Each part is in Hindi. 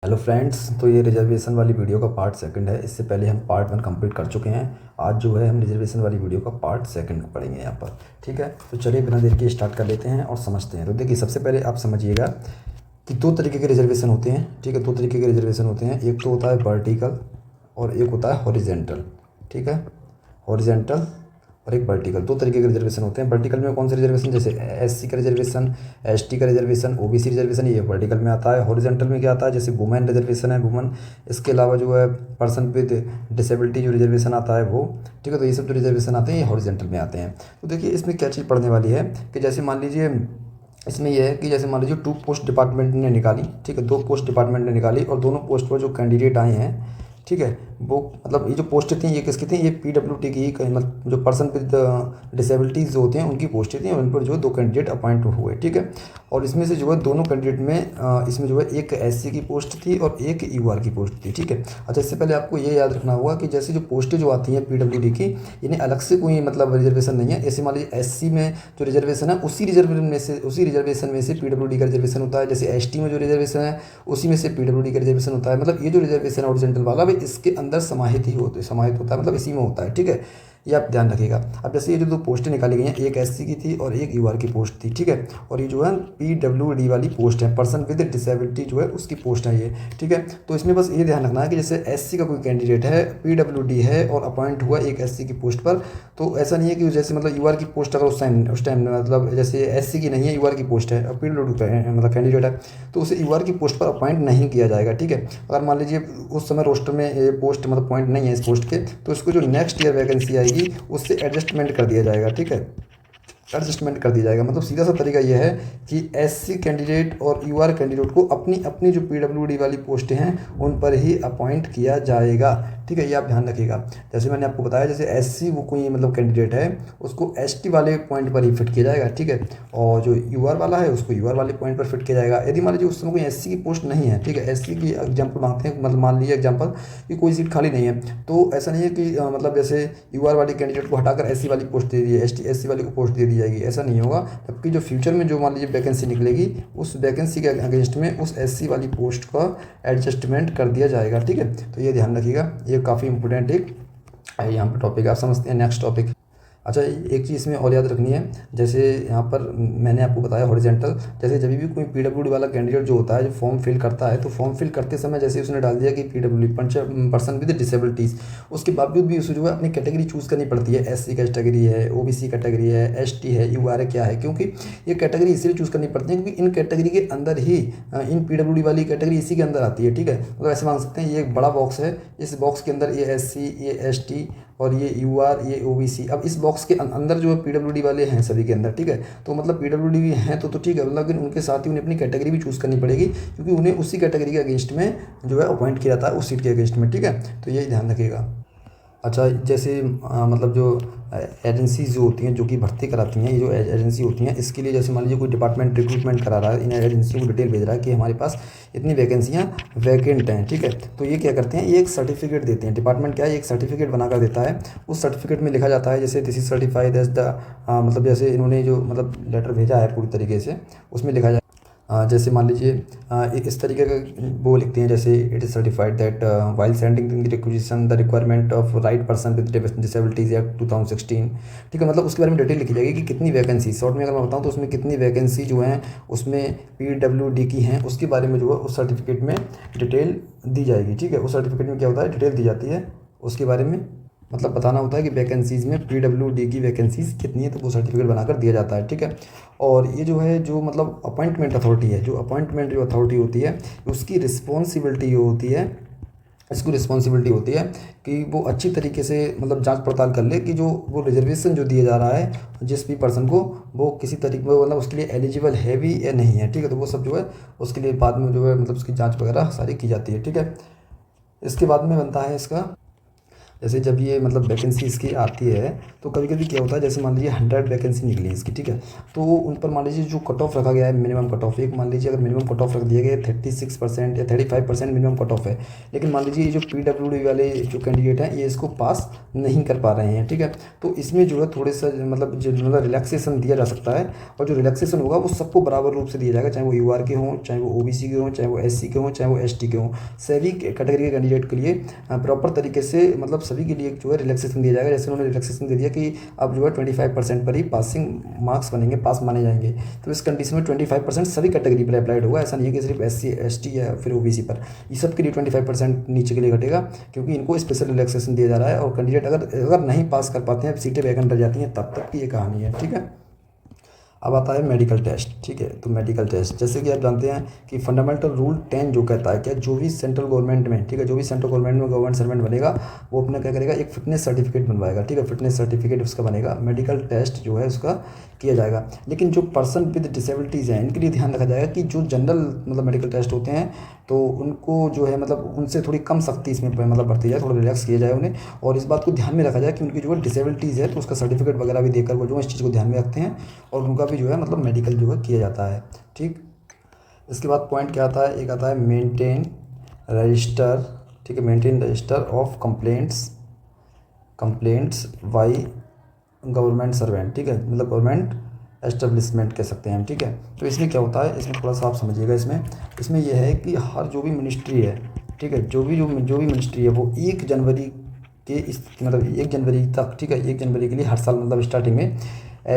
हेलो फ्रेंड्स, तो ये रिजर्वेशन वाली वीडियो का पार्ट सेकंड है। इससे पहले हम पार्ट वन कंप्लीट कर चुके हैं। आज जो है हम रिजर्वेशन वाली वीडियो का पार्ट सेकंड पढ़ेंगे यहाँ पर। ठीक है, तो चलिए बिना देर के स्टार्ट कर लेते हैं और समझते हैं। तो देखिए, सबसे पहले आप समझिएगा कि दो तरीके के रिजर्वेशन होते हैं। ठीक है, दो तरीके के रिजर्वेशन होते हैं। एक तो होता है वर्टिकल और एक होता है हॉरिजेंटल। ठीक है, हॉरिजेंटल और एक वर्टिकल, दो तरीके के रिजर्वेशन होते हैं। वर्टिकल में कौन से रिजर्वेशन, जैसे एससी का रिजर्वेशन, एसटी का रिजर्वेशन, ओबीसी रिजर्वेशन, ये वर्टिकल में आता है। हॉरिजेंटल में क्या आता है, जैसे वुमेन रिजर्वेशन है, वुमन, इसके अलावा जो है पर्सन विद डिसेबिलिटी जो रिजर्वेशन आता है वो। ठीक है, तो ये सब जो रिजर्वेशन आते हैं ये हॉरिजेंटल में आते हैं। तो देखिए, इसमें क्या चीज़ पढ़ने वाली है कि जैसे मान लीजिए, इसमें यह है कि जैसे मान लीजिए 2 पोस्ट डिपार्टमेंट ने निकाली। ठीक है, 2 पोस्ट डिपार्टमेंट ने निकाली और दोनों पोस्ट पर जो कैंडिडेट आए हैं, ठीक है, वो मतलब ये जो पोस्टें थी ये किसकी थी, ये पीडब्ल्यूडी की मतलब जो पर्सन विद डिसेबिलिटीज़ जो होते हैं उनकी पोस्टें थी, और उन पर जो 2 कैंडिडेट अपॉइंट हुए। ठीक है, और इसमें से जो है दोनों कैंडिडेट में इसमें जो है एक एससी की पोस्ट थी और एक यूआर की पोस्ट थी। ठीक है, अच्छा, इससे पहले आपको ये याद रखना होगा कि जैसे जो पोस्टें जो आती हैं पीडब्ल्यूडी की, इन्हें अलग से कोई मतलब रिजर्वेशन नहीं है। ऐसे मान लीजिए एससी में जो रिजर्वेशन है उसी रिजर्वेशन में से पीडब्ल्यूडी का रिजर्वेशन होता है। जैसे एसटी में जो रिजर्वेशन है उसी में से पीडब्ल्यूडी का रिजर्वेशन होता है। मतलब ये जो रिजर्वेशन है ओरिजेंटल वाला, भाई इसके अंदर समाहित होता है, मतलब इसी में होता है। ठीक है, ये आप ध्यान रखिएगा। अब जैसे ये जो 2 पोस्टें निकाली गई हैं, एक एससी की थी और एक यूआर की पोस्ट थी। ठीक है, और ये जो है पीडब्ल्यूडी वाली पोस्ट है, पर्सन विद डिसेबिलिटी जो है उसकी पोस्ट है ये। ठीक है, तो इसमें बस ये ध्यान रखना है कि जैसे एससी का कोई कैंडिडेट है, पीडब्ल्यूडी है और अपॉइंट हुआ एक एससी की पोस्ट पर, तो ऐसा नहीं है कि जैसे मतलब यूआर की पोस्ट अगर उस टाइम मतलब जैसे एससी की नहीं है, यूआर की पोस्ट है और पीडब्ल्यूडी मतलब कैंडिडेट है, तो उसे यूआर की पोस्ट पर अपॉइंट नहीं किया जाएगा। ठीक है, अगर मान लीजिए उस समय रोस्टर में ये पोस्ट मतलब पॉइंट नहीं है इस पोस्ट के, तो इसको जो नेक्स्ट ईयर वैकेंसी आएगी उससे एडजस्टमेंट कर दिया जाएगा। ठीक है, एडजस्टमेंट कर दिया जाएगा। मतलब सीधा सा तरीका यह है कि एससी कैंडिडेट और यूआर कैंडिडेट को अपनी अपनी जो पीडब्ल्यूडी वाली पोस्टें हैं उन पर ही अपॉइंट किया जाएगा। ठीक है, ये आप ध्यान रखिएगा। जैसे मैंने आपको बताया, जैसे एससी वो कोई मतलब कैंडिडेट है उसको एसटी वाले पॉइंट पर ही फिट किया जाएगा। ठीक है, और जो यूआर वाला है उसको यूआर वाले पॉइंट पर फिट किया जाएगा। यदि मान लीजिए उस समय कोई एससी की पोस्ट नहीं है, ठीक है, एससी की एग्जाम्पल मांगते हैं, मतलब मान लीजिए एग्जाम्पल कि कोई सीट खाली नहीं है, तो ऐसा नहीं है कि मतलब जैसे यूआर वाले कैंडिडेट को हटाकर एससी वाली पोस्ट दे दी है, एससी वाली को पोस्ट दे दी जाएगी, ऐसा नहीं होगा। जबकि जो फ्यूचर में जो मान लीजिए वैकेंसी निकलेगी, उस वैकेंसी के अगेंस्ट में उस एससी वाली पोस्ट का एडजस्टमेंट कर दिया जाएगा। ठीक है, तो ये ध्यान रखिएगा, ये काफ़ी इंपॉर्टेंट एक यहाँ पर टॉपिक आप समझते हैं। नेक्स्ट टॉपिक, अच्छा, एक चीज़ इसमें और याद रखनी है। जैसे यहाँ पर मैंने आपको बताया हॉरिजेंटल, जैसे जब भी कोई पीडब्ल्यूडी वाला कैंडिडेट जो होता है, जो फॉर्म फिल करता है, तो फॉर्म फिल करते समय जैसे उसने डाल दिया कि पीडब्ल्यूडी पर्सन विद डिसेबिलिटीज़, उसके बावजूद भी उसे जो है अपनी कैटेगरी चूज़ करनी पड़ती है। एससी कैटेगरी है, ओबीसी कैटेगरी है, एसटी है, यूआर है, क्या है, क्योंकि ये कैटेगरी इसलिए चूज़ करनी पड़ती है क्योंकि इन कैटेगरी के अंदर ही इन पीडब्ल्यूडी वाली कैटेगरी इसी के अंदर आती है। ठीक है, मतलब ऐसे मान सकते हैं ये एक बड़ा बॉक्स है, इस बॉक्स के अंदर ये एससी, ये एसटी और ये यूआर, ये ओबीसी। अब इस बॉक्स के अंदर जो है पीडब्ल्यूडी वाले हैं सभी के अंदर। ठीक है, तो मतलब पीडब्ल्यूडी भी हैं तो ठीक है, लेकिन उनके साथ ही उन्हें अपनी कैटेगरी भी चूज़ करनी पड़ेगी, क्योंकि उन्हें उसी कैटेगरी के अगेंस्ट में जो है अपॉइंट किया जाता है, उस सीट के अगेंस्ट में। ठीक है, तो यही ध्यान रखिएगा। अच्छा, जैसे मतलब जो एजेंसीज जो होती हैं जो कि भर्ती कराती हैं, ये जो एजेंसी होती हैं, इसके लिए जैसे मान लीजिए कोई डिपार्टमेंट रिक्रूटमेंट करा रहा है, इन एजेंसियों को डिटेल भेज रहा है कि हमारे पास इतनी वैकेंसियाँ वैकेंट हैं। ठीक है, तो ये क्या करते हैं, ये एक सर्टिफिकेट देते हैं। डिपार्टमेंट क्या है, एक सर्टिफिकेट बनाकर देता है। उस सर्टिफिकेट में लिखा जाता है जैसे this is certified as the, मतलब जैसे इन्होंने जो मतलब लेटर भेजा है पूरी तरीके से, उसमें लिखा जाए जैसे मान लीजिए इस तरीके का वो लिखते हैं, जैसे it is certified that while sending the requisition the requirement of right person with disabilities act 2016। ठीक है, मतलब उसके बारे में डिटेल लिखी जाएगी कि कितनी वैकेंसी, शॉर्ट में अगर मैं बताऊँ तो उसमें कितनी वैकेंसी जो हैं उसमें पीडब्ल्यूडी की हैं, उसके बारे में जो है उस सर्टिफिकेट में डिटेल दी जाएगी। ठीक है, उस सर्टिफिकेट में क्या होता है, डिटेल दी जाती है उसके बारे में, मतलब बताना होता है कि वैकेंसीज़ में पीडब्ल्यूडी की वैकेंसीज़ कितनी है, तो वो सर्टिफिकेट बनाकर दिया जाता है। ठीक है, और ये जो है जो मतलब अपॉइंटमेंट अथॉरिटी है, जो अपॉइंटमेंट जो अथॉरिटी होती है उसकी रिस्पॉन्सिबिलिटी होती है, इसको रिस्पॉन्सिबिलिटी होती है कि वो अच्छी तरीके से मतलब जांच पड़ताल कर ले कि जो वो रिजर्वेशन जो दिया जा रहा है जिस भी पर्सन को, वो किसी तरीके में मतलब उसके लिए एलिजिबल है भी या नहीं है। ठीक है, तो वो सब जो है उसके लिए बाद में जो है मतलब उसकी जाँच वगैरह सारी की जाती है। ठीक है, इसके बाद में बनता है इसका जैसे जब ये मतलब वैकेंसी इसकी आती है तो कभी कभी क्या होता है, जैसे मान लीजिए 100 वैकेंसी निकली है इसकी, ठीक है, तो उन पर मान लीजिए जो कट ऑफ रखा गया है, मिनिमम कट ऑफ, एक मान लीजिए अगर मिनिमम कट ऑफ रख दिया गया 36% या 35% मिनिमम कट ऑफ है, लेकिन मान लीजिए ये जो PWD वाले जो कैंडिडेट हैं ये इसको पास नहीं कर पा रहे हैं, ठीक है, तो इसमें जो है थोड़े सा मतलब जो मतलब रिलैक्सेशन दिया जा सकता है, और जो रिलैक्सेशन होगा वो सबको बराबर रूप से दिया जाएगा, चाहे वो UR के हों, चाहे वो OBC के हों, चाहे वो SC के हों, चाहे वो ST के हों, सभी कैटेगरी के कैंडिडेट के लिए प्रॉपर तरीके से मतलब सभी के लिए जो है रिलैक्सेशन दिया जाएगा। जैसे उन्होंने रिलैक्सेशन दे दिया कि अब जो है 25% पर ही पासिंग मार्क्स बनेंगे, पास माने जाएंगे, तो इस कंडीशन में 25% सभी कैटेगरी पर अप्लाइड होगा। ऐसा नहीं है कि सिर्फ SC ST या फिर OBC पर, ये सब के लिए 25% नीचे के लिए घटेगा, क्योंकि इनको स्पेशल रिलैक्सेशन दिया जा रहा है। और कैंडिडेट अगर नहीं पास कर पाते हैं, सीटें वैकेंट रह जाती हैं, तब तक की ये कहानी है, ठीक है। अब आता है मेडिकल टेस्ट, ठीक है, तो मेडिकल टेस्ट जैसे कि आप जानते हैं कि फंडामेंटल रूल 10 जो कहता है क्या, जो भी सेंट्रल गवर्नमेंट में, ठीक है, जो भी सेंट्रल गवर्नमेंट में गवर्नमेंट सर्वेंट बनेगा वो अपना क्या करेगा, एक फिटनेस सर्टिफिकेट बनवाएगा, ठीक है, फिटनेस सर्टिफिकेट उसका बनेगा, मेडिकल टेस्ट जो है उसका किया जाएगा। लेकिन जो पर्सन विद डिसेबिलिटीज़ हैं इनके लिए ध्यान रखा जाएगा कि जो जनरल मतलब मेडिकल टेस्ट होते हैं तो उनको जो है मतलब उनसे थोड़ी कम सख्ती इसमें मतलब बढ़ती जाए, थोड़ा रिलैक्स किया जाए उन्हें, और इस बात को ध्यान में रखा जाए कि उनकी जो है डिसेबिलिटीज़ है तो उसका सर्टिफिकेट वगैरह भी देकर वो जो इस चीज़ को ध्यान में रखते हैं, और उनका भी जो है मतलब मेडिकल जो है किया जाता है, ठीक। इसके बाद पॉइंट क्या आता है, एक आता है मेंटेन रजिस्टर, ठीक है, maintain register of complaints by government servant, ठीक है, मतलब गवर्नमेंट एस्टेब्लिशमेंट कह सकते हैं हम, ठीक है। तो इसमें क्या होता है, इसमें थोड़ा सा आप समझिएगा, इसमें यह है कि हर जो भी मिनिस्ट्री है, ठीक है, जो भी मिनिस्ट्री है वो 1 जनवरी के इस मतलब 1 जनवरी तक, ठीक है, 1 जनवरी के लिए हर साल मतलब स्टार्टिंग में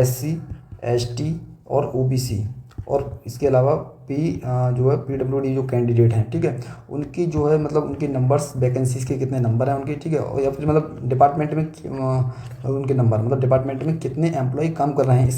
SC ST और OBC और इसके अलावा जो है PWD जो कैंडिडेट हैं, ठीक है, उनकी जो है मतलब उनके नंबर्स, वैकेंसीज के कितने नंबर हैं उनके, ठीक है, और या फिर मतलब डिपार्टमेंट में उनके नंबर मतलब डिपार्टमेंट में कितने एम्प्लॉय काम कर रहे हैं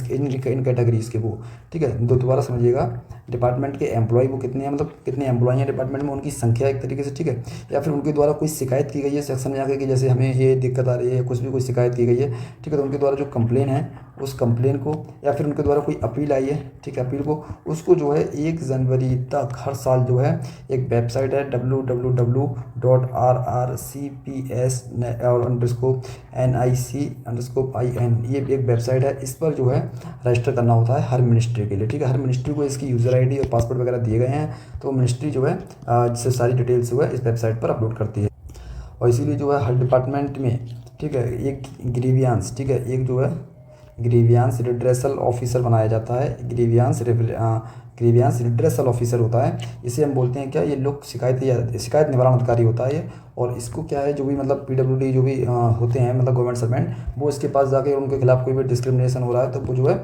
इन कैटेगरीज के वो, ठीक है, दोबारा समझिएगा, डिपार्टमेंट के एम्प्लॉय वो कितने हैं, मतलब कितने एम्प्लॉय हैं डिपार्टमेंट में, उनकी संख्या एक तरीके से, ठीक है, या फिर उनके द्वारा कोई शिकायत की गई है सेक्शन में आकर कि जैसे हमें ये दिक्कत आ रही है, कुछ भी कोई शिकायत की गई है, ठीक है, तो उनके द्वारा जो कंप्लेन है उस कंप्लेन को, या फिर उनके द्वारा कोई अपील आई है, ठीक है, अपील को उसको जो है 1 जनवरी तक हर साल जो है एक वेबसाइट है www.rrcps_nic_in, ये एक वेबसाइट है, इस पर जो है रजिस्टर करना होता है हर मिनिस्ट्री के लिए, ठीक है, हर मिनिस्ट्री को इसकी यूज़र ID और पासवर्ड वगैरह दिए गए हैं, तो मिनिस्ट्री जो है जिससे सारी डिटेल्स जो है इस वेबसाइट पर अपलोड करती है, और इसीलिए जो है हर डिपार्टमेंट में, ठीक है, एक ग्रीवियांस, ठीक है, एक जो है ग्रीवियांस रिड्रेसल ऑफिसर बनाया जाता है, ग्रीवियांस रिड्रेसल ऑफिसर होता है, इसे हम बोलते हैं क्या, ये लोग शिकायत निवारण अधिकारी होता है ये, और इसको क्या है, जो भी मतलब PWD जो भी होते हैं मतलब गवर्नमेंट सर्वेंट, वो इसके पास जाके उनके खिलाफ कोई भी डिस्क्रिमिनेशन हो रहा है तो वो जो है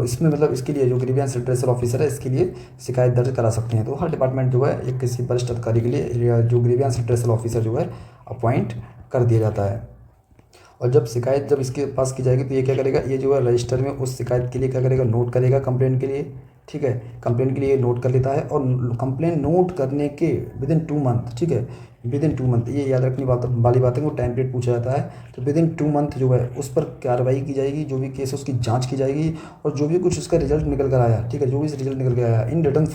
इसमें मतलब इसके लिए जो ग्रीवियंस रिड्रेसल ऑफिसर है इसके लिए शिकायत दर्ज करा सकते हैं। तो हर डिपार्टमेंट जो है एक किसी वरिष्ठ अधिकारी के लिए जो ग्रीवियंस रिड्रेसल ऑफिसर जो है अपॉइंट कर दिया जाता है, और जब शिकायत जब इसके पास की जाएगी तो ये क्या करेगा, ये जो है रजिस्टर में उस शिकायत के लिए क्या करेगा, नोट करेगा कंप्लेंट के लिए, ठीक है, कंप्लेंट के लिए नोट कर लेता है, और कंप्लेंट नोट करने के विदिन 2 मंथ, ठीक है, विदिन 2 मंथ, ये याद रखने वाली बात है, वो टाइम पीरियड पूछा जाता है, तो विदिन 2 मंथ जो है उस पर कार्रवाई की जाएगी, जो भी केस है उसकी जाँच की जाएगी, और जो भी कुछ उसका रिजल्ट निकल कर आया, ठीक है, जो भी रिजल्ट निकल कर आया इन रिटर्न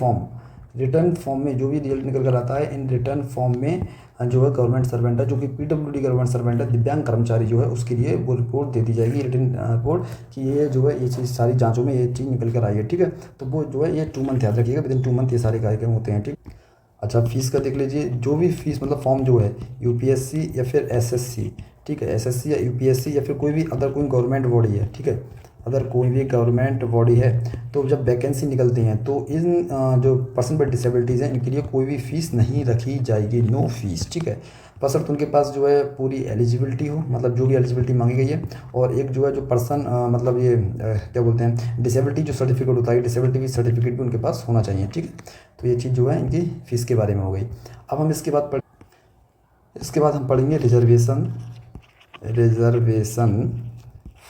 फॉर्म में जो भी रिजल्ट निकल कर आता है इन रिटर्न फॉर्म में जो है गवर्नमेंट सर्वेंट है, जो कि PWD गवर्नमेंट सर्वेंट है, दिव्यांग कर्मचारी जो है उसके लिए वो रिपोर्ट दे दी जाएगी, रिटर्न रिपोर्ट कि ये जो है ये चीज़ सारी जांचों में ये चीज़ निकल कर आई है, ठीक है, तो वो जो है ये 2 मंथ याद रखिएगा, विदिन 2 मंथ ये सारे कार्यक्रम होते हैं, ठीक। अच्छा, फीस का देख लीजिए, जो भी फीस मतलब फॉर्म जो है UPSC या फिर SSC, ठीक है, SSC या UPSC या फिर कोई भी अदर कोई गवर्नमेंट बॉडी है, ठीक है, अगर कोई भी गवर्नमेंट बॉडी है, तो जब वैकेंसी निकलती हैं तो इन जो पर्सन विद डिसेबिलिटीज़ हैं इनके लिए कोई भी फ़ीस नहीं रखी जाएगी, नो फीस, ठीक है, बशर्ते उनके पास जो है पूरी एलिजिबिलिटी हो, मतलब जो भी एलिजिबिलिटी मांगी गई है, और एक जो है जो पर्सन मतलब ये क्या बोलते हैं डिसेबिलिटी जो सर्टिफिकेट होता है, डिसेबिलिटी सर्टिफिकेट भी उनके पास होना चाहिए, ठीक है, तो ये चीज़ जो है इनकी फ़ीस के बारे में हो गई। अब हम इसके बाद हम पढ़ेंगे रिजर्वेशन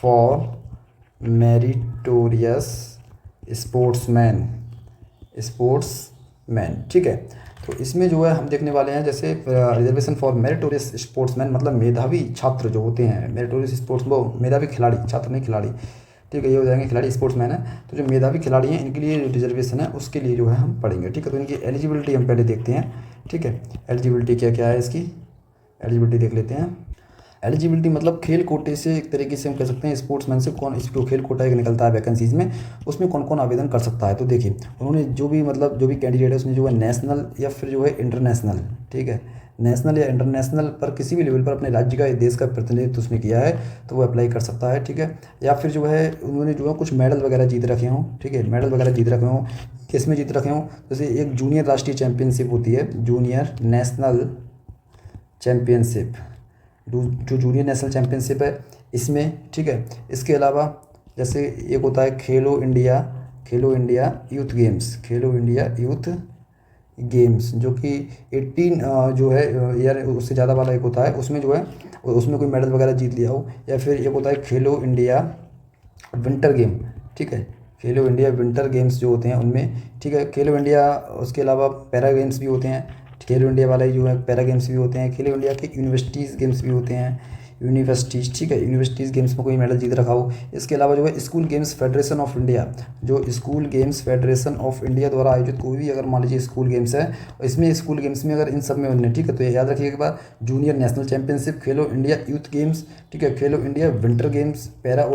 फॉर मेरिटोरियस स्पोर्ट्समैन, ठीक है, तो इसमें जो है हम देखने वाले हैं जैसे रिजर्वेशन फॉर मेरिटोरियस स्पोर्ट्समैन मतलब मेधावी छात्र जो होते हैं, मेरिटोरियस स्पोर्ट्स वो मेधावी खिलाड़ी, छात्र नहीं खिलाड़ी, ठीक है, ये हो जाएंगे खिलाड़ी, स्पोर्ट्समैन है, तो जो मेधावी खिलाड़ी हैं इनके लिए जो रिजर्वेशन है उसके लिए जो है हम पढ़ेंगे, ठीक है, तो इनकी एलिजिबिलिटी हम पहले देखते हैं, ठीक है, एलिजिबिलिटी क्या क्या है इसकी, एलिजिबिलिटी देख लेते हैं। एलिजिबिलिटी मतलब खेल कोटे से एक तरीके से हम कह सकते हैं स्पोर्ट्समैनशिप कौन, इसको खेल कोटा एक निकलता है वैकेंसीज़ में, उसमें कौन कौन आवेदन कर सकता है। तो देखिए उन्होंने जो भी मतलब जो भी कैंडिडेट है उसने जो है नेशनल या फिर जो है इंटरनेशनल, ठीक है, नेशनल या इंटरनेशनल पर किसी भी लेवल पर अपने राज्य का या देश का प्रतिनिधित्व उसने किया है तो वो अप्लाई कर सकता है, ठीक है। या फिर जो है उन्होंने जो है कुछ मेडल वगैरह जीत रखे हों, ठीक है, मेडल वगैरह जीत रखे हों, किस में जीत रखे हों, जैसे एक जूनियर राष्ट्रीय चैंपियनशिप होती है, जूनियर नेशनल चैम्पियनशिप, जो जूनियर नेशनल चैम्पियनशिप है इसमें, ठीक है। इसके अलावा जैसे एक होता है खेलो इंडिया यूथ गेम्स, खेलो इंडिया यूथ गेम्स जो कि 18 जो है यार उससे ज़्यादा वाला एक होता है, उसमें जो है उसमें कोई मेडल वगैरह जीत लिया हो। या फिर एक होता है खेलो इंडिया विंटर गेम, ठीक है, खेलो इंडिया विंटर गेम्स जो होते हैं उनमें, ठीक है, खेलो इंडिया, उसके अलावा पैरा गेम्स भी होते हैं, खेलो इंडिया वाले जो है पैरा गेम्स भी होते हैं, खेलो इंडिया के यूनिवर्सिटीज़ गेम्स भी होते हैं, यूनिवर्सिटीज़, ठीक है, यूनिवर्सिटीज़ गेम्स में कोई मेडल जीत रखा हो। इसके अलावा जो है school games federation of India, जो school games federation of India द्वारा आयोजित कोई भी अगर मान लीजिए स्कूल गेम्स है, इसमें स्कूल गेम्स में अगर इन सब में उन्होंने, ठीक है, तो ये याद रखिएगा एक बार, जूनियर नेशनल चैंपियनशिप, खेलो इंडिया यूथ गेम्स, ठीक है, खेलो India winter games, para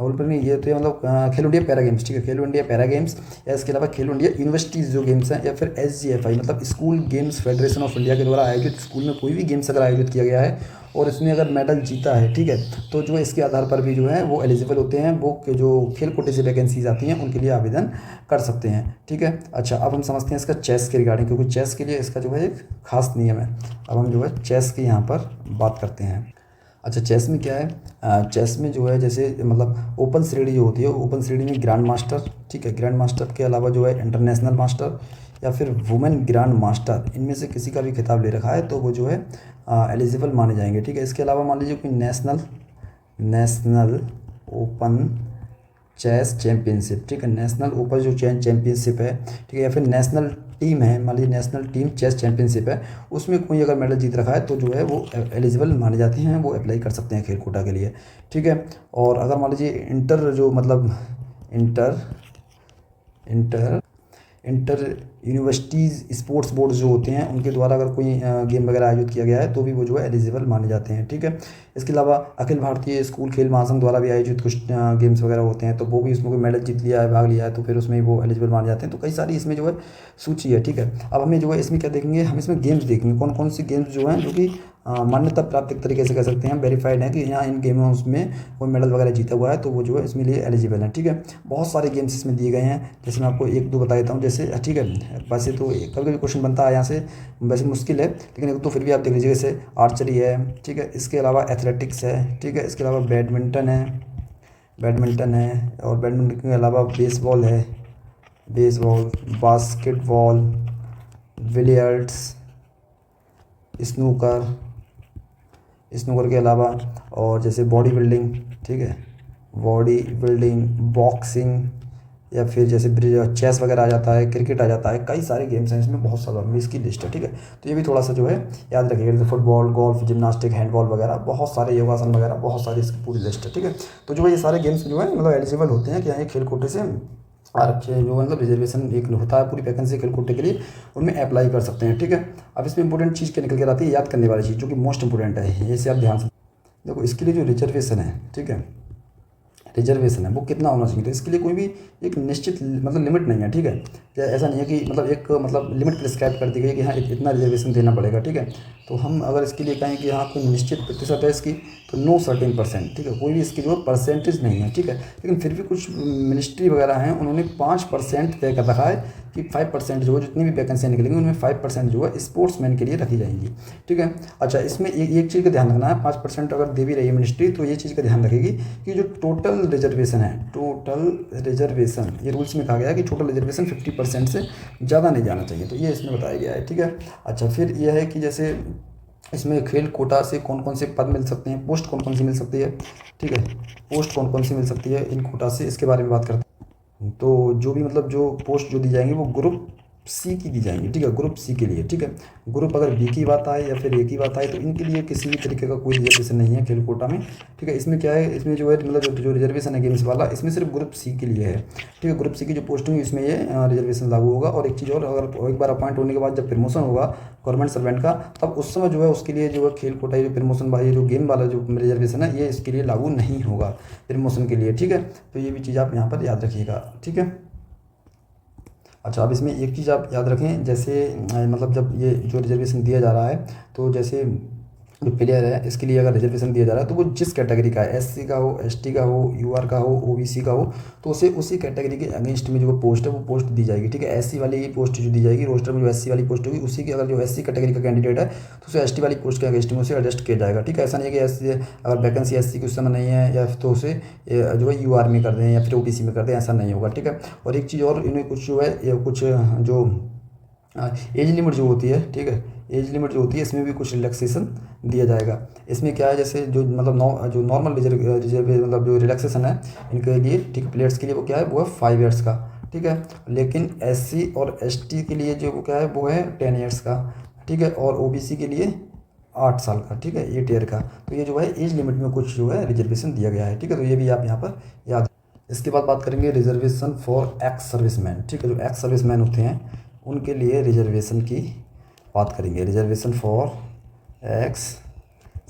Olympic नहीं, ये तो ये मतलब खेलो इंडिया पैरा गेम्स, ठीक है, खेलो इंडिया पैरा गेम्स, या इसके अलावा खेलो इंडिया यूनिवर्सिटीज़ जो गेम्स हैं, या फिर SGFI मतलब school games federation of India के द्वारा आयोजित स्कूल में कोई भी गेम्स अगर आयोजित किया गया है और इसमें अगर मेडल जीता है, ठीक है, तो जो इसके आधार पर भी जो है वो एलिजिबल होते हैं, वो जो खेल कोटे से वैकेंसीज आती हैं उनके लिए आवेदन कर सकते हैं, ठीक है। अच्छा, अब हम समझते हैं इसका चेस के रिगार्डिंग, क्योंकि चेस के लिए इसका जो है एक खास नियम है। अब हम जो है चेस की यहाँ पर बात करते हैं। अच्छा, चेस में क्या है, चेस में जो है जैसे मतलब ओपन श्रेणी जो होती है, ओपन श्रेणी में ग्रैंड मास्टर, ठीक है, ग्रैंड मास्टर के अलावा जो है इंटरनेशनल मास्टर या फिर वुमेन ग्रैंड मास्टर, इनमें से किसी का भी खिताब ले रखा है तो वो जो है एलिजिबल माने जाएंगे, ठीक है। इसके अलावा मान लीजिए कोई नेशनल ओपन चेस चैम्पियनशिप, ठीक है, नेशनल ओपन जो चैम्पियनशिप है, ठीक है, या फिर नेशनल टीम है, मान लीजिए नेशनल टीम चेस चैम्पियनशिप है, उसमें कोई अगर मेडल जीत रखा है तो जो है वो एलिजिबल माने जाते हैं, वो अप्लाई कर सकते हैं खेल कोटा के लिए, ठीक है। और अगर मान लीजिए इंटर जो मतलब इंटर यूनिवर्सिटीज़ स्पोर्ट्स बोर्ड जो होते हैं उनके द्वारा अगर कोई गेम वगैरह आयोजित किया गया है तो भी वो जो है एलिजिबल माने जाते हैं, ठीक है। इसके अलावा अखिल भारतीय स्कूल खेल महासंघ द्वारा भी आयोजित कुछ गेम्स वगैरह होते हैं तो वो भी उसमें कोई मेडल जीत लिया है, भाग लिया है, तो फिर उसमें वो एलिजिबल माने जाते हैं। तो कई सारी इसमें जो है सूची है, ठीक है। अब हमें जो है इसमें क्या देखेंगे, हम इसमें गेम्स देखेंगे कौन कौन सी गेम्स जो हैं जो कि मान्यता प्राप्त एक तरीके से कह सकते हैं, वेरीफाइड है कि यहाँ इन गेम्स में कोई मेडल वगैरह जीता हुआ है तो वो जो है इसमें लिए एलिजिबल है, ठीक है। बहुत सारे गेम्स इसमें दिए गए हैं, जैसे मैं आपको एक दो बता देता हूँ, जैसे ठीक है, वैसे तो कभी कभी क्वेश्चन बनता है यहाँ से, वैसे मुश्किल है लेकिन एक तो फिर भी आप देख लीजिए, जैसे आर्चरी है, ठीक है, इसके अलावा एथलेटिक्स है, ठीक है, इसके अलावा बैडमिंटन है और बैडमिंटन के अलावा बेसबॉल है, बास्केटबॉल, बिलियर्ड्स, स्नूकर के अलावा और जैसे बॉडी बिल्डिंग, ठीक है, बॉक्सिंग, या फिर जैसे चेस वगैरह आ जाता है, क्रिकेट आ जाता है, कई सारे गेम्स हैं इसमें, बहुत सारा इसकी लिस्ट है, ठीक है। तो ये भी थोड़ा सा जो है याद रखिएगा, जैसे फुटबॉल, गोल्फ, जिम्नास्टिक, हैंडबॉल वगैरह, बहुत सारे योगासन वगैरह, बहुत सारी इसकी पूरी लिस्ट है, ठीक है। तो जो है ये सारे गेम्स जो है मतलब एलिजिबल होते हैं कि यहाँ खेल कोटे से आरक्षण जो मतलब रिजर्वेशन एक होता है पूरी वैकेंसी खेल कोटे के लिए, उनमें अप्लाई कर सकते हैं, ठीक है। अब इसमें इंपॉर्टेंट चीज़ क्या निकल कर आती है, याद करने वाली चीज़ जो कि मोस्ट इंपॉर्टेंट है, ये से आप ध्यान से देखो। इसके लिए जो रिजर्वेशन है, ठीक है, रिजर्वेशन है वो कितना होना चाहिए, तो इसके लिए कोई भी एक निश्चित मतलब लिमिट नहीं है, ठीक है। ऐसा नहीं है कि मतलब एक मतलब लिमिट प्रिस्क्राइब कर दी गई कि हाँ इतना रिजर्वेशन देना पड़ेगा, ठीक है। तो हम अगर इसके लिए कहें कि हाँ कोई निश्चित प्रतिशत है इसकी, तो नो सर्टेन %, ठीक है, कोई भी इसकी जो परसेंटेज नहीं है, ठीक है। लेकिन फिर भी कुछ मिनिस्ट्री वगैरह हैं उन्होंने 5% तय कर रखा है कि 5% जो है जितनी भी वैकेंसियाँ निकलेंगी उनमें 5% जो है स्पोर्ट्समैन के लिए रखी जाएंगी, ठीक है। अच्छा, इसमें एक चीज़ का ध्यान रखना है, 5% अगर दे भी रही है मिनिस्ट्री तो ये चीज़ का ध्यान रखेगी कि जो टोटल रिजर्वेशन है, ये रूल्स में कहा गया है कि टोटल रिजर्वेशन 50% से ज़्यादा नहीं जाना चाहिए, तो ये इसमें बताया गया है, ठीक है। अच्छा, फिर यह है कि जैसे इसमें खेल कोटा से कौन कौन से पद मिल सकते हैं, पोस्ट कौन कौन सी मिल सकती है, ठीक है, पोस्ट कौन कौन सी मिल सकती है इन कोटा से, इसके बारे में बात करते हैं। तो जो भी मतलब जो पोस्ट जो दी जाएंगी वो ग्रुप सी की दी जाएंगी, ठीक है, ग्रुप सी के लिए, ठीक है। ग्रुप अगर बी की बात आए या फिर ए की बात आए तो इनके लिए किसी भी तरीके का कोई रिजर्वेशन नहीं है खेल कोटा में, ठीक है। इसमें क्या है, इसमें जो है मतलब जो रिजर्वेशन है गेम्स वाला, इसमें सिर्फ ग्रुप सी के लिए है, ठीक है। ग्रुप सी की जो पोस्टिंग है इसमें ये रिजर्वेशन लागू होगा। और एक चीज़ और, अगर एक बार अपॉइंट होने के बाद जब प्रमोशन होगा गवर्नमेंट सर्वेंट का, तब उस समय जो है उसके लिए जो है खेल कोटा ये प्रमोशन वाला ये जो गेम वाला जो रिजर्वेशन है ये इसके लिए लागू नहीं होगा प्रमोशन के लिए, ठीक है। तो ये भी चीज़ आप यहाँ पर याद रखिएगा, ठीक है। अच्छा, अब इसमें एक चीज़ आप याद रखें, जैसे मतलब जब ये जो रिजर्वेशन दिया जा रहा है, तो जैसे जो प्लेयर है इसके लिए अगर रिजर्वेशन दिया जा रहा है तो वो जिस कैटेगरी का है, एससी का हो, एसटी का हो, यूआर का हो, ओबीसी का हो, तो उसे उसी कैटेगरी के अगेंस्ट में जो पोस्ट है वो पोस्ट दी जाएगी, ठीक है। एससी वाली ही पोस्ट जो दी जाएगी रोस्टर में, जो एससी वाली पोस्ट होगी उसी की, अगर जो एससी कैटेगरी का कैंडिडेट है तो उसे एसटी वाली पोस्ट के अगेंस्ट में उसे एडजस्ट किया जाएगा, ठीक है। ऐसा नहीं है कि एससी अगर वैकेंसी एससी की उस समय नहीं है या तो उसे जो है यूआर में कर दें या फिर ओबीसी में कर दें, ऐसा नहीं होगा, ठीक है। और एक चीज़ और, इन्हें कुछ जो है कुछ जो एज लिमिट जो होती है, ठीक है, एज लिमिट जो होती है इसमें भी कुछ रिलैक्सेशन दिया जाएगा। इसमें क्या है, जैसे जो मतलब जो नॉर्मल रिजर्व मतलब जो रिलैक्सेशन है इनके लिए, ठीक, प्लेयर्स के लिए वो क्या है, वो है 5 ईयर्स का, ठीक है। लेकिन एससी और एसटी के लिए जो वो क्या है, वो है 10 ईयर्स का, ठीक है। और ओबीसी के लिए 8 साल का, ठीक है, 8 ईयर का। तो ये जो है एज लिमिट में कुछ जो है रिजर्वेशन दिया गया है, ठीक है। तो ये भी आप यहाँ पर याद। इसके बाद बात करेंगे रिजर्वेशन फॉर एक्स सर्विसमैन, ठीक है। जो एक्स सर्विसमैन होते हैं उनके लिए रिजर्वेशन की बात करेंगे, रिजर्वेशन फॉर एक्स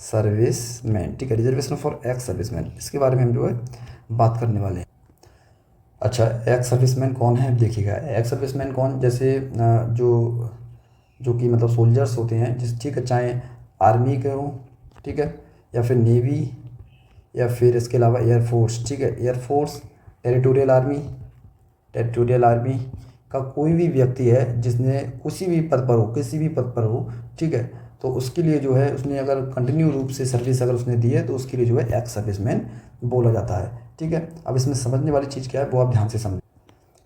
सर्विसमैन, ठीक है, रिजर्वेशन फॉर एक्स सर्विसमैन, इसके बारे में हम जो है बात करने वाले हैं। अच्छा, एक्स सर्विसमैन कौन है, देखिएगा एक्स सर्विसमैन कौन, जैसे जो कि मतलब सोल्जर्स होते हैं जिस, ठीक है, चाहे आर्मी के हों, ठीक है, या फिर नेवी, या फिर इसके अलावा एयरफोर्स, ठीक है, एयरफोर्स, टेरिटोरियल आर्मी का कोई भी व्यक्ति है जिसने किसी भी पद पर हो, ठीक है, तो उसके लिए जो है उसने अगर कंटिन्यू रूप से सर्विस अगर उसने दी है तो उसके लिए जो है एक्स सर्विसमैन बोला जाता है, ठीक है। अब इसमें समझने वाली चीज़ क्या है वो आप ध्यान से समझें।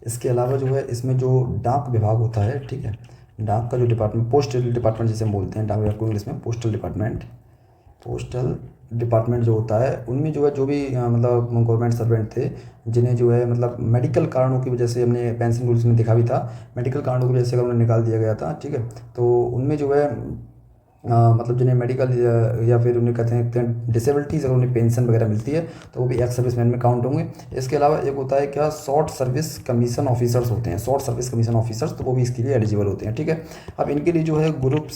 इसके अलावा जो है इसमें जो डाक विभाग होता है, ठीक है, डाक का जो डिपार्टमेंट, पोस्टल डिपार्टमेंट जिसे हम बोलते हैं, डाक विभाग को इंग्लिश में पोस्टल डिपार्टमेंट जो होता है, उनमें जो है जो भी मतलब गवर्नमेंट सर्वेंट थे जिन्हें जो है मतलब मेडिकल कारणों की वजह से, हमने पेंशन रूल्स में देखा भी था, मेडिकल कारणों की वजह से अगर उन्हें निकाल दिया गया था, ठीक है, तो उनमें जो है मतलब जिन्हें मेडिकल या फिर उन्हें कहते हैं डिसेबिलिटीज़, अगर उन्हें पेंशन वगैरह मिलती है तो वो भी एक्स सर्विसमैन में काउंट होंगे। इसके अलावा एक होता है क्या, शॉर्ट सर्विस कमीशन ऑफिसर्स होते हैं, शॉर्ट सर्विस कमीशन ऑफिसर्स, तो वो भी इसके लिए एलिजिबल होते हैं, ठीक है। अब इनके लिए जो है ग्रुप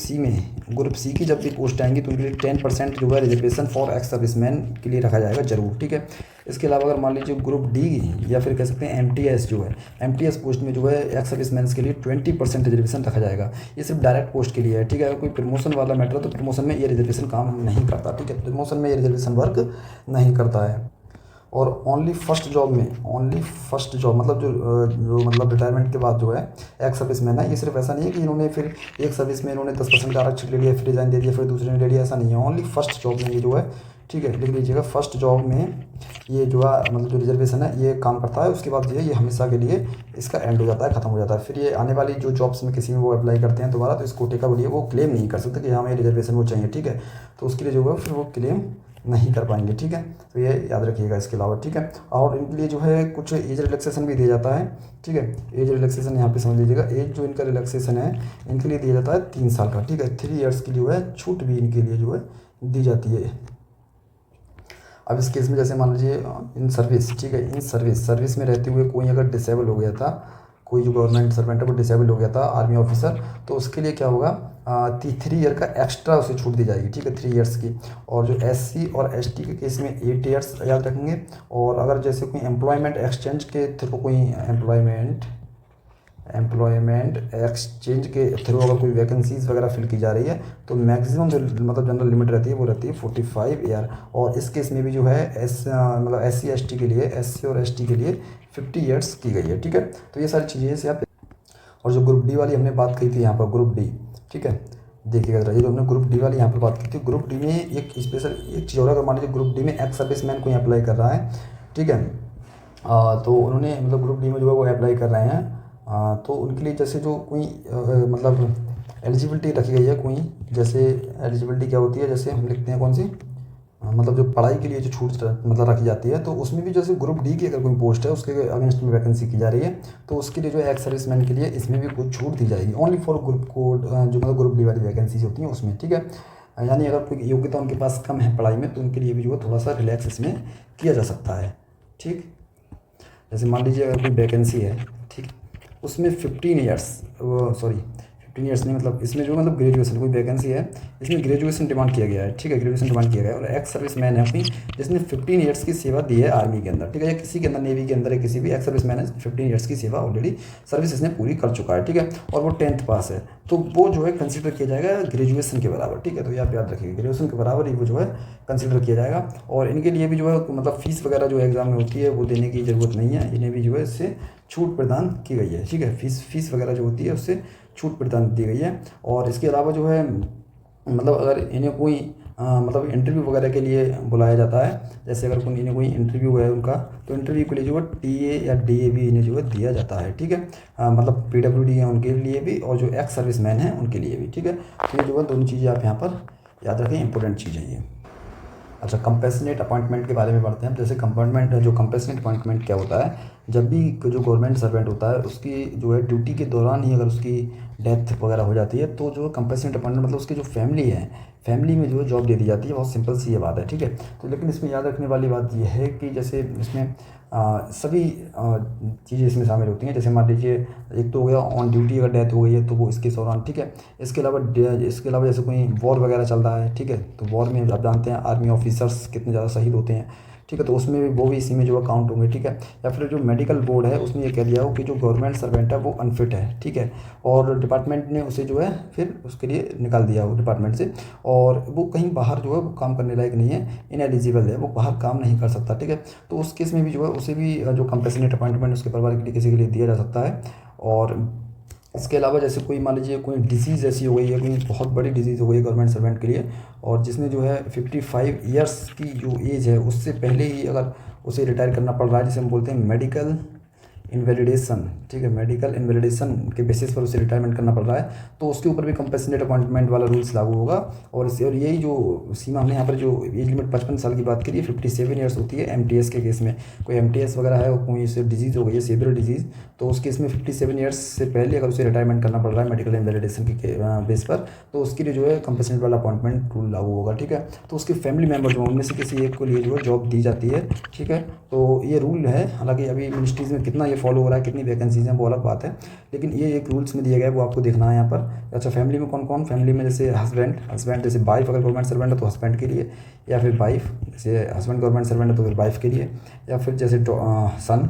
सी की जब भी पोस्ट आएंगी तो उनके लिए 10% जो है रिजर्वेशन फॉर एक्स सर्विसमैन के लिए रखा जाएगा जरूर, ठीक है। इसके अलावा अगर मान लीजिए ग्रुप डी या फिर कह सकते हैं एमटीएस जो है, एमटीएस पोस्ट में जो है एक्स सर्विसमैन के लिए 20% रिजर्वेशन रखा जाएगा। ये सिर्फ डायरेक्ट पोस्ट के लिए है, ठीक है। अगर कोई प्रमोशन वाला मैटर है तो प्रमोशन में ये रिजर्वेशन काम नहीं करता, ठीक है, प्रमोशन में ये रिजर्वेशन वर्क नहीं करता है। और ओनली फर्स्ट जॉब मतलब जो मतलब रिटायरमेंट के बाद जो है एक्स सर्विसमैन है, ये सिर्फ ऐसा नहीं है कि इन्होंने फिर एक सर्विस में इन्होंने 10% का आरक्षण ले लिया, फिर रिजाइन दे दिया, फिर दूसरे ने ले लिया, ऐसा नहीं है। ओनली फर्स्ट जॉब में ये जो है, ठीक है, लिख लीजिएगा, फर्स्ट जॉब में ये जो है मतलब जो रिजर्वेशन है ये काम करता है। उसके बाद जो है ये हमेशा के लिए इसका एंड हो जाता है, खत्म हो जाता है। फिर ये आने वाली जो जॉब्स में किसी में वो अप्लाई करते हैं दोबारा, तो इस कोटे का लिए वो क्लेम नहीं कर सकते कि हमें रिजर्वेशन वो चाहिए, ठीक है। तो उसके लिए जो है फिर वो क्लेम नहीं कर पाएंगे, ठीक है। तो ये याद रखिएगा इसके अलावा, ठीक है। और इनके लिए जो है कुछ एज रिलैक्सेशन भी दिया जाता है, ठीक है। एज रिलैक्सेशन यहाँ पे समझ लीजिएगा, एज जो इनका रिलैक्सेशन है इनके लिए दिया जाता है 3 साल का, ठीक है। 3 ईयर्स की जो है छूट भी इनके लिए जो है दी जाती है। अब इस केस में जैसे मान लीजिए इन सर्विस, ठीक है, इन सर्विस में रहते हुए कोई अगर डिसेबल हो गया था, कोई जो गवर्नमेंट सर्वेंट है वो डिसेबल हो गया था, आर्मी ऑफिसर, तो उसके लिए क्या होगा, 3 ईयर का एक्स्ट्रा उसे छूट दी जाएगी, ठीक है, 3 ईयर्स की। और जो एससी और एसटी के केस में 8 ईयर्स याद रखेंगे। और अगर जैसे कोई एम्प्लॉयमेंट एक्सचेंज के थ्रू कोई एम्प्लॉयमेंट एक्सचेंज के थ्रू अगर कोई वैकेंसीज वगैरह फिल की जा रही है तो मैक्सिमम जो मतलब जनरल लिमिट रहती है वो रहती है 45 ईयर। और इस केस में भी जो है मतलब एससी एसटी के लिए, एससी और एसटी के लिए 50 ईयर्स की गई है, ठीक है। तो ये सारी चीज़ें से आप। और जो ग्रुप डी वाली हमने बात की थी यहाँ पर, ग्रुप डी, ठीक है, देखिएगा जरा, ये जो हमने ग्रुप डी वाली यहाँ पर बात की थी, ग्रुप डी में एक स्पेशल एक चीज़ और, अगर मान लीजिए ग्रुप डी में एक्स सर्विसमैन कोई अप्लाई कर रहा है, ठीक है, तो उन्होंने मतलब ग्रुप डी में जो है वो अप्लाई कर रहे हैं, तो उनके लिए जैसे जो कोई मतलब एलिजिबिलिटी रखी गई है, कोई जैसे एलिजिबिलिटी क्या होती है, जैसे हम लिखते हैं कौन सी, मतलब जो पढ़ाई के लिए जो छूट मतलब रखी जाती है, तो उसमें भी जैसे ग्रुप डी की अगर कोई पोस्ट है उसके अगेंस्ट में वैकेंसी की जा रही है, तो उसके लिए जो एक्स सर्विसमैन के लिए इसमें भी कुछ छूट दी जाएगी, ओनली फॉर ग्रुप कोड जो मतलब ग्रुप डी वाली वैकेंसीज होती हैं उसमें, ठीक है। यानी अगर कोई योग्यता उनके पास कम है पढ़ाई में, तो उनके लिए भी जो है थोड़ा सा रिलैक्स इसमें किया जा सकता है, ठीक। जैसे मान लीजिए अगर कोई वैकेंसी है, ठीक, उसमें 15 ईयर्स नहीं, मतलब इसमें जो मतलब ग्रेजुएशन कोई वैकेंसी है, इसमें ग्रेजुएशन डिमांड किया गया है, ठीक है, ग्रेजुएशन डिमांड किया गया है, और एक्स सर्विस मैन है अपनी जिसने 15 ईयर्स की सेवा दी है आर्मी के अंदर, ठीक है, या किसी के अंदर नेवी के अंदर है, किसी भी एक्स सर्विस मैन है 15 ईयर्स की सेवा ऑलरेडी सर्विस इसने पूरी कर चुका है, ठीक है, और वो 10th पास है, तो वो जो है कंसिडर किया जाएगा ग्रेजुएशन के बराबर, ठीक है। तो ये आप याद रखिएगा, ग्रेजुएशन के बराबर ही वो जो है कंसिडर किया जाएगा, और इनके लिए भी जो है मतलब फीस वगैरह जो एग्ज़ाम में होती है वो देने की ज़रूरत नहीं है, इन्हें भी जो है इससे छूट प्रदान की गई है, ठीक है, फीस वगैरह जो होती है उससे छूट प्रदान दी गई है। और इसके अलावा जो है मतलब अगर इन्हें कोई मतलब इंटरव्यू वगैरह के लिए बुलाया जाता है, जैसे अगर इन्हें कोई इंटरव्यू है उनका, तो इंटरव्यू के लिए जो है टीए या डीए भी इन्हें जो है दिया जाता है, ठीक है, मतलब पीडब्ल्यूडी है उनके लिए भी, और जो एक्स सर्विसमैन है उनके लिए भी, ठीक है। तो ये जो है दोनों चीज़ें आप यहाँ पर याद रखें, इंपॉर्टेंट चीज़ें ये। अच्छा, कंपैशनेट अपॉइंटमेंट के बारे में पढ़ते हैं। जैसे कंपैशनेट अपॉइंटमेंट क्या होता है, जब भी जो गवर्नमेंट सर्वेंट होता है उसकी जो है ड्यूटी के दौरान ही अगर उसकी डेथ वगैरह हो जाती है, तो जो कंपैशनेट अपॉइंटमेंट मतलब उसकी जो फैमिली में जो है जॉब दे दी जाती है। बहुत सिंपल सी ये बात है, ठीक है। तो लेकिन इसमें याद रखने वाली बात यह है कि जैसे इसमें सभी चीज़ें इसमें शामिल होती हैं। जैसे मान लीजिए एक तो हो गया ऑन ड्यूटी अगर डेथ हो गई है तो वो इसके दौरान, ठीक है। इसके अलावा जैसे कोई वॉर वगैरह चल रहा है, ठीक है, तो वॉर में आप जानते हैं आर्मी ऑफिसर्स कितने ज़्यादा शहीद होते हैं, ठीक है, तो उसमें भी वो भी इसी में जो है काउंट होंगे, ठीक है। या फिर जो मेडिकल बोर्ड है उसमें ये कह दिया हो कि जो गवर्नमेंट सर्वेंट है वो अनफिट है, ठीक है, और डिपार्टमेंट ने उसे जो है फिर उसके लिए निकाल दिया हो डिपार्टमेंट से, और वो कहीं बाहर जो है वो काम करने लायक नहीं है, इनएलिजिबल है, वो बाहर काम नहीं कर सकता, ठीक है। तो उस केस में भी जो है उसे भी जो कंपैशनेट अपॉइंटमेंट उसके परिवार के लिए किसी के लिए दिया जा सकता है। और इसके अलावा जैसे कोई मान लीजिए कोई डिसीज़ ऐसी हो गई है, कोई बहुत बड़ी डिसीज़ हो गई है गवर्नमेंट सर्वेंट के लिए, और जिसमें जो है 55 ईयर्स की जो एज है उससे पहले ही अगर उसे रिटायर करना पड़ रहा है, जिसे हम बोलते हैं मेडिकल इनवैलिडेशन, ठीक है, मेडिकल इनवैलिडेशन के बेसिस पर उसे रिटायरमेंट करना पड़ रहा है, तो उसके ऊपर भी कंपैशनेट अपॉइंटमेंट वाला रूल्स लागू होगा। और यही जो सीमा हमने यहाँ पर जो एज लिमिट 55 साल की बात करी है, 57 ईयर्स होती है एमटीएस के केस में। कोई एमटीएस वगैरह है और कोई से डिजीज़ हो गई है, सीवियर डिजीज़, तो उस केस में 57 ईयर्स से पहले अगर उसे रिटायरमेंट करना पड़ रहा है मेडिकल इनवैलिडेशन के बेस पर, तो उसके लिए जो है कंपैशनेट वाला अपॉइंटमेंट रूल लागू होगा, ठीक है। तो उसके फैमिली मेम्बर जो उनमें से किसी एक को लिए जो है जॉब दी जाती है, ठीक है। तो ये रूल है, हालांकि अभी मिनिस्ट्रीज़ में कितना ये फॉलो हो रहा है, कितनी वैकेंसीज हैं वो अलग बात है, लेकिन ये एक रूल्स में दिया गया है, वो आपको देखना है यहाँ पर। अच्छा, फैमिली में कौन कौन, फैमिली में जैसे हस्बैंड जैसे वाइफ अगर गवर्नमेंट सर्वेंट है तो हस्बैंड के लिए, या फिर वाइफ जैसे हस्बैंड गवर्नमेंट सर्वेंट है तो फिर वाइफ के लिए, या फिर जैसे सन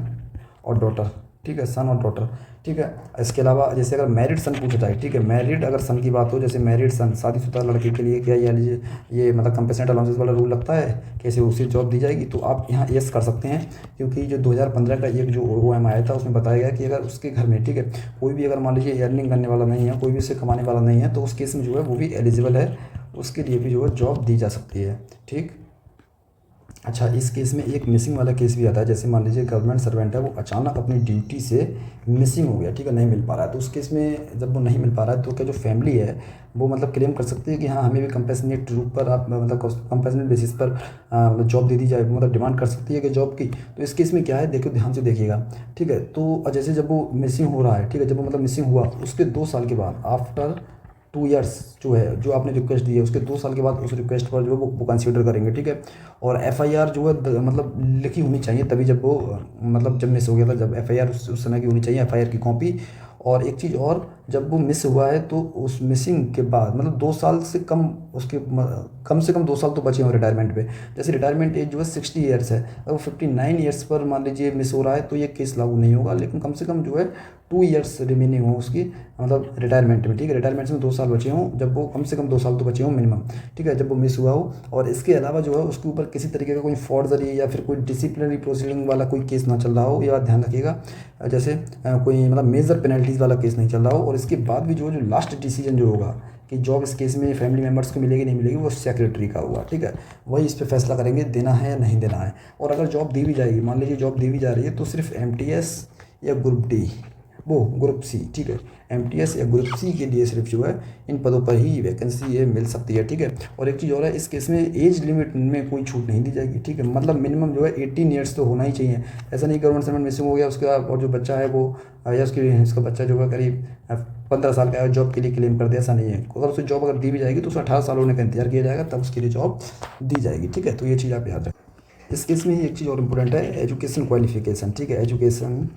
और डॉटर, ठीक है, सन और डॉटर, ठीक है। इसके अलावा जैसे अगर मैरिड सन पूछा जाए, ठीक है, मैरिड अगर सन की बात हो, जैसे मैरिड सन शादीशुदा लड़के के लिए क्या ये मतलब कंपैशनेट अलाउंसेस वाला रूल लगता है, कैसे उसे जॉब दी जाएगी, तो आप यहाँ येस कर सकते हैं, क्योंकि जो 2015 का एक जो OM आया था उसमें बताया गया कि अगर उसके घर में, ठीक है, कोई भी अगर मान लीजिए अर्निंग करने वाला नहीं है, कोई भी उससे कमाने वाला नहीं है, तो उस केस में जो है वो भी एलिजिबल है, उसके लिए भी जो है जॉब दी जा सकती है, ठीक। अच्छा, इस केस में एक मिसिंग वाला केस भी आता है। जैसे मान लीजिए गवर्नमेंट सर्वेंट है, वो अचानक अपनी ड्यूटी से मिसिंग हो गया, ठीक है, नहीं मिल पा रहा है, तो उस केस में जब वो नहीं मिल पा रहा है तो क्या जो फैमिली है वो मतलब क्लेम कर सकती है कि हाँ हमें भी कंपैशनेट रूप पर आप मतलब कंपैशनेट बेसिस पर मतलब जॉब दे दी जाए, मतलब डिमांड कर सकती है कि जॉब की। तो इस केस में क्या है, देखो ध्यान से देखिएगा, ठीक है। तो जैसे जब वो मिसिंग हो रहा है, ठीक है, जब वो मतलब मिसिंग हुआ उसके 2 साल के बाद, आफ्टर 2 ईयर्स जो है, जो आपने रिक्वेस्ट दी है उसके 2 साल के बाद उस रिक्वेस्ट पर जो है वो कंसीडर करेंगे, ठीक है। और एफआईआर जो है मतलब लिखी होनी चाहिए, तभी जब वो मतलब जब मिस हो गया था, जब एफआईआर उस समय की होनी चाहिए, एफआईआर की कॉपी। और एक चीज़ और, जब वो मिस हुआ है तो उस मिसिंग के बाद मतलब 2 साल से कम उसके कम से कम 2 साल तो बचे हों रिटायरमेंट पे। जैसे रिटायरमेंट एज जो है 60 ईयर्स है, अगर 59 ईयर्स पर मान लीजिए मिस हो रहा है तो ये केस लागू नहीं होगा, लेकिन कम से कम जो है 2 ईयर्स रिमेनिंग हो उसकी मतलब रिटायरमेंट में, ठीक है, रिटायरमेंट में 2 साल बचे हों, जब वो कम से कम 2 साल तो बचे हों मिनिमम, ठीक है, जब वो मिस हुआ हो। और इसके अलावा जो है उसके ऊपर किसी तरीके का कोई फॉर्जरी या फिर कोई डिसिप्लिनरी प्रोसीडिंग वाला कोई केस ना चल रहा हो, ये बात ध्यान रखिएगा। जैसे कोई मतलब मेजर पेनल्टीज़ वाला केस नहीं चल रहा हो। और इसके बाद भी जो लास्ट डिसीजन जो होगा कि जॉब इस केस में फैमिली मेम्बर्स को मिलेगी नहीं मिलेगी, वो सेक्रेटरी का होगा, ठीक है, वही इस पर फैसला करेंगे देना है या नहीं देना है। और अगर जॉब दी भी जाएगी, मान लीजिए जॉब दी भी जा रही है, तो सिर्फ एमटीएस या ग्रुप डी वो ग्रुप सी, ठीक है। एमटीएस या ग्रुप सी के लिए सिर्फ जो है इन पदों पर ही वैकेंसी ये मिल सकती है, ठीक है। और एक चीज़ और है, इस केस में एज लिमिट में कोई छूट नहीं दी जाएगी, ठीक है। मतलब मिनिमम जो है 18 ईयर्स तो होना ही चाहिए। ऐसा नहीं गवर्नमेंट सर्वेंट मिसिंग हो गया उसके बाद और जो बच्चा है वो या उसका बच्चा जो है करीब 15 साल का है, जॉब के लिए क्लेम कर दे, ऐसा नहीं है। अगर उसे जॉब अगर दी भी जाएगी तो उसे 18 साल होने का इंतजार किया जाएगा, तब उसके लिए जॉब दी जाएगी, ठीक है। तो ये चीज़ आप याद रखें। इस केस में ही एक चीज़ और इम्पोर्टेंट है, एजुकेशन क्वालिफिकेशन, ठीक है। एजुकेशन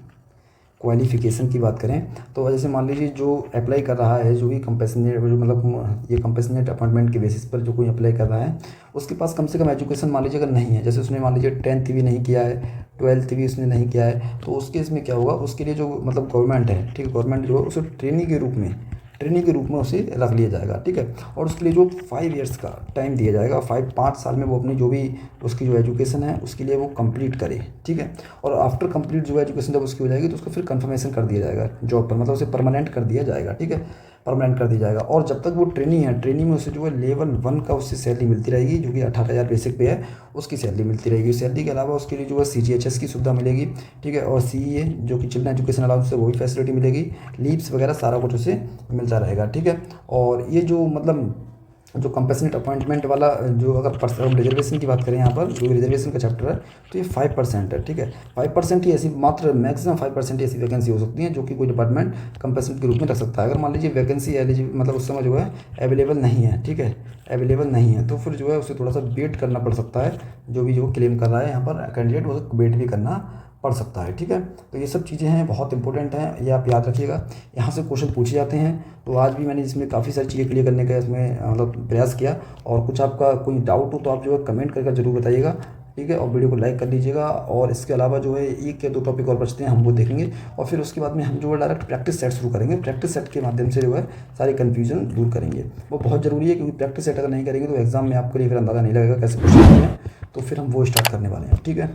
क्वालिफ़िकेशन की बात करें तो जैसे मान लीजिए जो अप्लाई कर रहा है, जो भी कंपैशनेट जो मतलब ये कंपैशनेट अपॉइंटमेंट के बेसिस पर जो कोई अप्लाई कर रहा है, उसके पास कम से कम एजुकेशन मान लीजिए अगर नहीं है, जैसे उसने मान लीजिए 10th भी नहीं किया है, 12th भी उसने नहीं किया है, तो उसके इसमें क्या होगा, उसके लिए जो मतलब गवर्नमेंट है, ठीक है, गवर्नमेंट जो है उसे ट्रेनिंग के रूप में उसे रख लिया जाएगा, ठीक है। और उसके लिए जो 5 ईयर्स का टाइम दिया जाएगा, 5 साल में वो अपनी जो भी उसकी जो एजुकेशन है उसके लिए वो कंप्लीट करे, ठीक है। और आफ्टर कंप्लीट जो एजुकेशन जब उसकी हो जाएगी तो उसको फिर कंफर्मेशन कर दिया जाएगा जॉब पर, मतलब उसे परमानेंट कर दिया जाएगा, ठीक है, परमानेंट कर दिया जाएगा। और जब तक वो ट्रेनिंग में उसे जो है लेवल 1 का उससे सैलरी मिलती रहेगी, जो कि 18,000 बेसिक पे है, उसकी सैलरी मिलती रहेगी। सैलरी के अलावा उसके लिए जो है CGHS की सुविधा मिलेगी, ठीक है, और CEA जो कि चिल्ड्रन एजुकेशन अलाउंस है वो भी फैसिलिटी मिलेगी, लीव्स वगैरह सारा कुछ उसे मिलता रहेगा, ठीक है। और ये जो मतलब जो कंपैशनेट अपॉइंटमेंट वाला जो अगर रिजर्वेशन की बात करें यहाँ पर, जो रिजर्वेशन का चैप्टर है, तो ये 5% है, ठीक है। 5% ही ऐसी, मात्र मैक्सिमम 5% ही ऐसी वैकेंसी हो सकती है जो कि कोई डिपार्टमेंट कंपैशनेट के रूप में रख सकता है। अगर मान लीजिए वैकेंसी एलिजिबल मतलब उस समय जो है अवेलेबल नहीं है, ठीक है, अवेलेबल नहीं है, तो फिर जो है उसे थोड़ा सा वेट करना पड़ सकता है। जो भी जो क्लेम कर रहा है यहाँ पर कैंडिडेट, उसे वेट भी करना पढ़ सकता है, ठीक है। तो ये सब चीज़ें हैं, बहुत इंपॉर्टेंट हैं, ये आप याद रखिएगा। यहाँ से क्वेश्चन पूछे जाते हैं, तो आज भी मैंने इसमें काफ़ी सारी चीज़ें क्लियर करने का इसमें मतलब प्रयास किया। और कुछ आपका कोई डाउट हो तो आप जो है कमेंट करके ज़रूर बताइएगा, ठीक है। और वीडियो को लाइक कर लीजिएगा। और इसके अलावा जो है 1 या 2 टॉपिक और बचते हैं, हम वो देखेंगे। और फिर उसके बाद में हम जो है डायरेक्ट प्रैक्टिस सेट शुरू करेंगे। प्रैक्टिस सेट के माध्यम से जो है सारी कन्फ्यूजन दूर करेंगे। वो बहुत ज़रूरी है, क्योंकि प्रैक्टिस सेट अगर नहीं करेंगे तो एग्ज़ाम में आपके लिए फिर अंदाज़ा नहीं लगेगा कैसे क्वेश्चन हैं, तो फिर हम वो स्टार्ट करने वाले हैं, ठीक है।